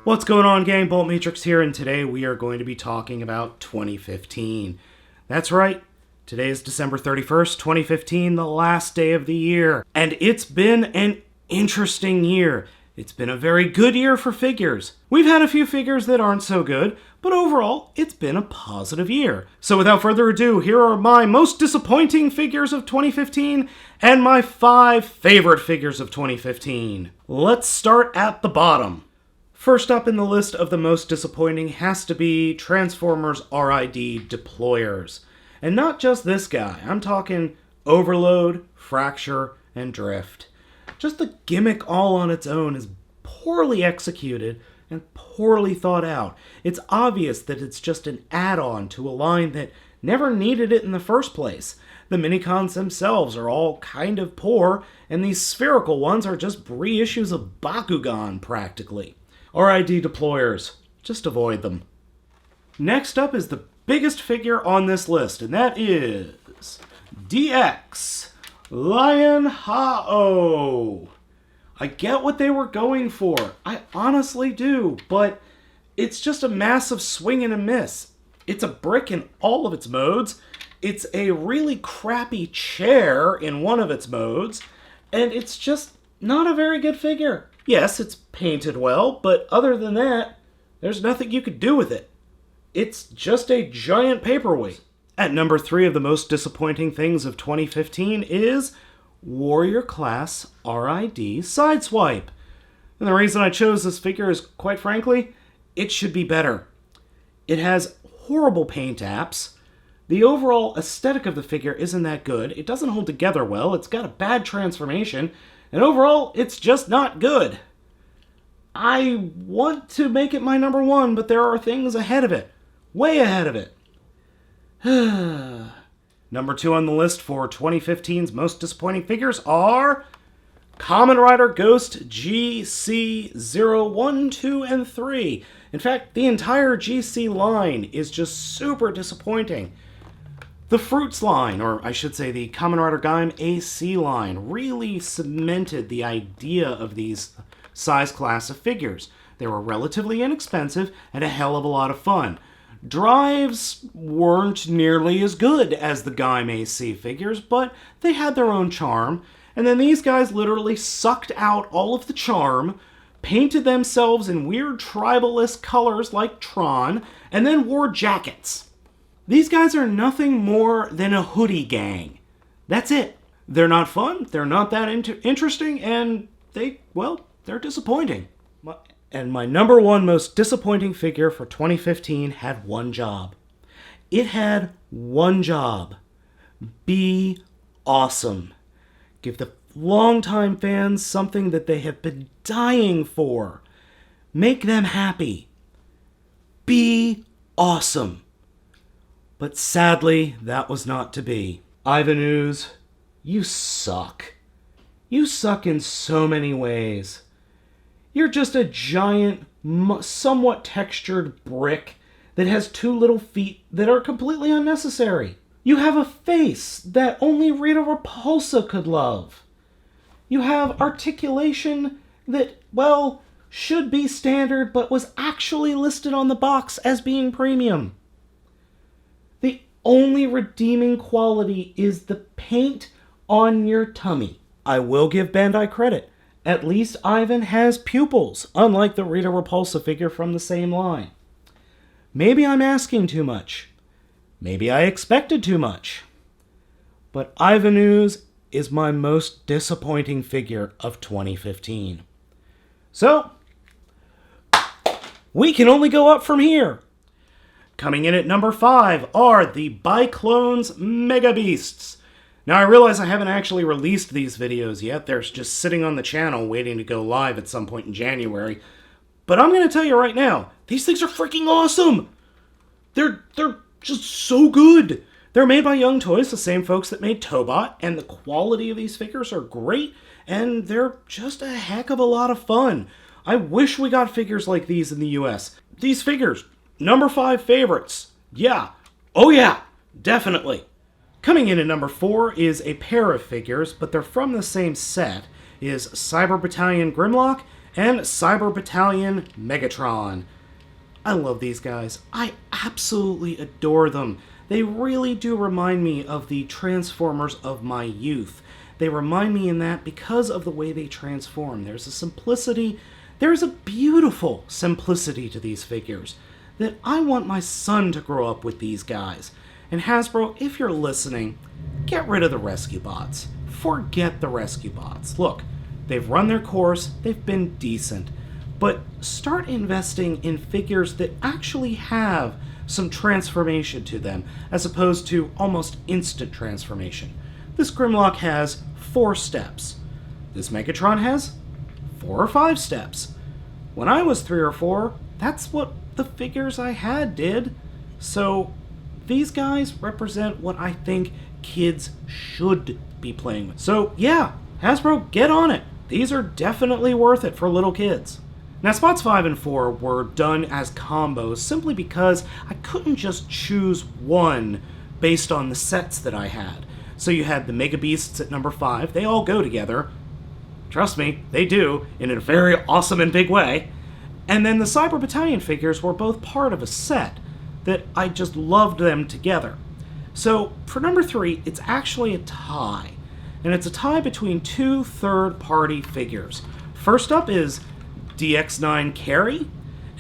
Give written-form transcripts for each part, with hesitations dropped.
What's going on, gang? Baltmatrix here, and today we are going to be talking about 2015. That's right, today is December 31st, 2015, the last day of the year. And it's been an interesting year. It's been a very good year for figures. We've had a few figures that aren't so good, but overall, it's been a positive year. So without further ado, here are my most disappointing figures of 2015 and my 5 favorite figures of 2015. Let's start at the bottom. First up in the list of the most disappointing has to be Transformers RID Deployers. And not just this guy, I'm talking Overload, Fracture, and Drift. Just the gimmick all on its own is poorly executed and poorly thought out. It's obvious that it's just an add-on to a line that never needed it in the first place. The minicons themselves are all kind of poor, and these spherical ones are just reissues of Bakugan, practically. RID Deployers. Just avoid them. Next up is the biggest figure on this list, and that is DX Liono. I get what they were going for. I honestly do, but it's just a massive swing and a miss. It's a brick in all of its modes. It's a really crappy chair in one of its modes, and it's just not a very good figure. Yes, it's painted well, but other than that, there's nothing you could do with it. It's just a giant paperweight. At number 3 of the most disappointing things of 2015 is Warrior Class RID Sideswipe. And the reason I chose this figure is, quite frankly, it should be better. It has horrible paint apps. The overall aesthetic of the figure isn't that good. It doesn't hold together well. It's got a bad transformation. And overall, it's just not good. I want to make it my number 1, but there are things ahead of it. Way ahead of it. Number 2 on the list for 2015's most disappointing figures are Kamen Rider Ghost GC01, 2, and 3. In fact, the entire GC line is just super disappointing. The Fruits line, or I should say the Kamen Rider Gaim AC line, really cemented the idea of these size class of figures. They were relatively inexpensive and a hell of a lot of fun. Drives weren't nearly as good as the Gaim AC figures, but they had their own charm. And then these guys literally sucked out all of the charm, painted themselves in weird tribalist colors like Tron, and then wore jackets. These guys are nothing more than a hoodie gang. That's it. They're not fun, they're not that interesting, and they're disappointing. And my number 1 most disappointing figure for 2015 had one job. It had one job. Be awesome. Give the longtime fans something that they have been dying for. Make them happy. Be awesome. But sadly, that was not to be. Ivan Ooze, you suck. You suck in so many ways. You're just a giant, somewhat textured brick that has 2 little feet that are completely unnecessary. You have a face that only Rita Repulsa could love. You have articulation that, should be standard, but was actually listed on the box as being premium. The only redeeming quality is the paint on your tummy. I will give Bandai credit. At least Ivan has pupils, unlike the Rita Repulsa figure from the same line. Maybe I'm asking too much. Maybe I expected too much. But Ivan Ooze is my most disappointing figure of 2015. So, we can only go up from here. Coming in at number 5 are the Bi-Clones Megabeasts. Now, I realize I haven't actually released these videos yet. They're just sitting on the channel waiting to go live at some point in January. But I'm going to tell you right now, these things are freaking awesome! They're just so good! They're made by Young Toys, the same folks that made Tobot, and the quality of these figures are great, and they're just a heck of a lot of fun. I wish we got figures like these in the US. These figures, number 5 favorites. Yeah. Oh yeah, definitely. Coming in at number 4 is a pair of figures, but they're from the same set, is Cyber Battalion Grimlock and Cyber Battalion Megatron. I love these guys. I absolutely adore them. They really do remind me of the Transformers of my youth. They remind me in that because of the way they transform. There's a simplicity, there's a beautiful simplicity to these figures that I want my son to grow up with these guys. And Hasbro, if you're listening, get rid of the rescue bots. Forget the rescue bots. Look, they've run their course, they've been decent, but start investing in figures that actually have some transformation to them, as opposed to almost instant transformation. This Grimlock has 4 steps. This Megatron has 4 or 5 steps. When I was 3 or 4, that's what the figures I had did. So these guys represent what I think kids should be playing with. So yeah, Hasbro, get on it. These are definitely worth it for little kids. Now, spots 5 and 4 were done as combos simply because I couldn't just choose one based on the sets that I had. So you had the Megabeasts at number 5. They all go together. Trust me, they do, in a very awesome and big way. And then the Cyber Battalion figures were both part of a set that I just loved them together. So for number 3, it's actually a tie. And it's a tie between 2 third-party figures. First up is DX9 Carrie,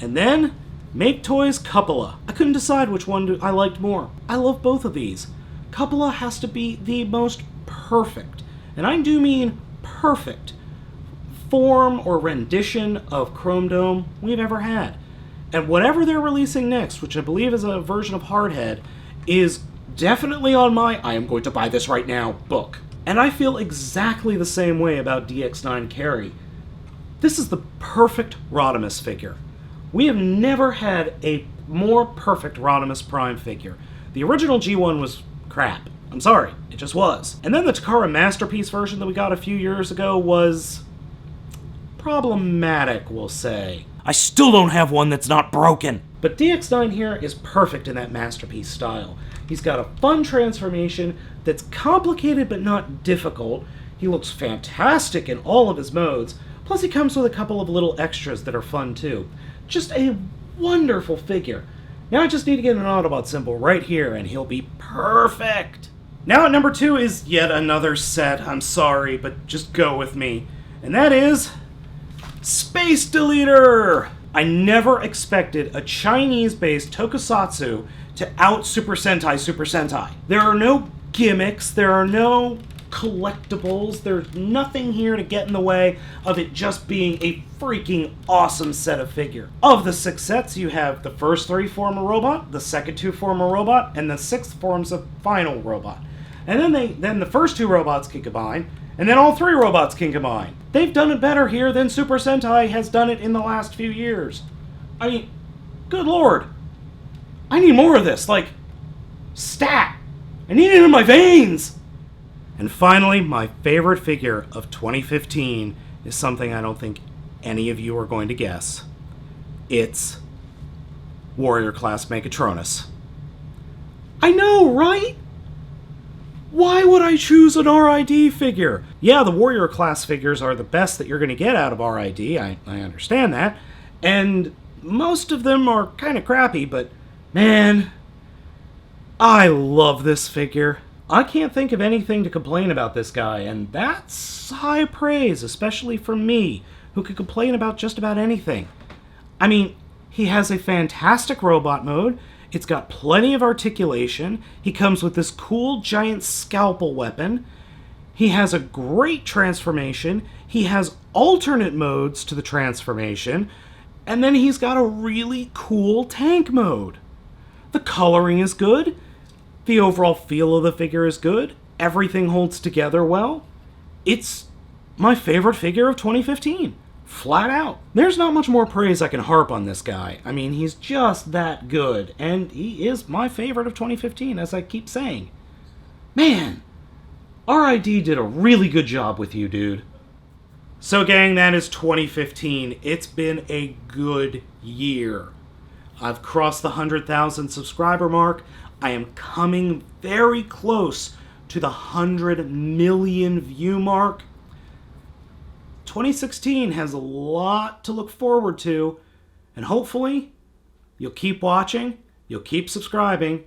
and then Make Toys Cupola. I couldn't decide which one I liked more. I love both of these. Cupola has to be the most perfect, and I do mean perfect, form or rendition of Chrome Dome we've ever had. And whatever they're releasing next, which I believe is a version of Hardhead, is definitely on my I am going to buy this right now book. And I feel exactly the same way about DX9 Carrie. This is the perfect Rodimus figure. We have never had a more perfect Rodimus Prime figure. The original G1 was crap. I'm sorry, it just was. And then the Takara Masterpiece version that we got a few years ago was problematic, we'll say. I still don't have one that's not broken. But DX9 here is perfect in that Masterpiece style. He's got a fun transformation that's complicated but not difficult. He looks fantastic in all of his modes. Plus he comes with a couple of little extras that are fun too. Just a wonderful figure. Now I just need to get an Autobot symbol right here and he'll be perfect. Now at number 2 is yet another set. I'm sorry, but just go with me. And that is Space Deleter! I never expected a Chinese-based tokusatsu to out Super Sentai. There are no gimmicks, there are no collectibles, there's nothing here to get in the way of it just being a freaking awesome set of figure. Of the 6 sets, you have the first 3 form a robot, the second 2 form a robot, and the 6th forms a final robot. And then the first 2 robots can combine, and then all 3 robots can combine. They've done it better here than Super Sentai has done it in the last few years. I mean, good lord. I need more of this, like, stat. I need it in my veins. And finally, my favorite figure of 2015 is something I don't think any of you are going to guess. It's Warrior Class Megatronus. I know, right? Why would I choose an RID figure? Yeah, the Warrior Class figures are the best that you're going to get out of RID, I understand that. And most of them are kind of crappy, but man, I love this figure. I can't think of anything to complain about this guy, and that's high praise, especially for me, who could complain about just about anything. I mean, he has a fantastic robot mode, it's got plenty of articulation, he comes with this cool giant scalpel weapon, he has a great transformation, he has alternate modes to the transformation, and then he's got a really cool tank mode. The coloring is good, the overall feel of the figure is good, everything holds together well. It's my favorite figure of 2015. Flat out. There's not much more praise I can harp on this guy. I mean, he's just that good, and he is my favorite of 2015, as I keep saying. Man, RID did a really good job with you, dude. So gang, that is 2015. It's been a good year. I've crossed the 100,000 subscriber mark. I am coming very close to the 100 million view mark. 2016 has a lot to look forward to, and hopefully you'll keep watching, you'll keep subscribing,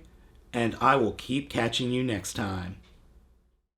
and I will keep catching you next time.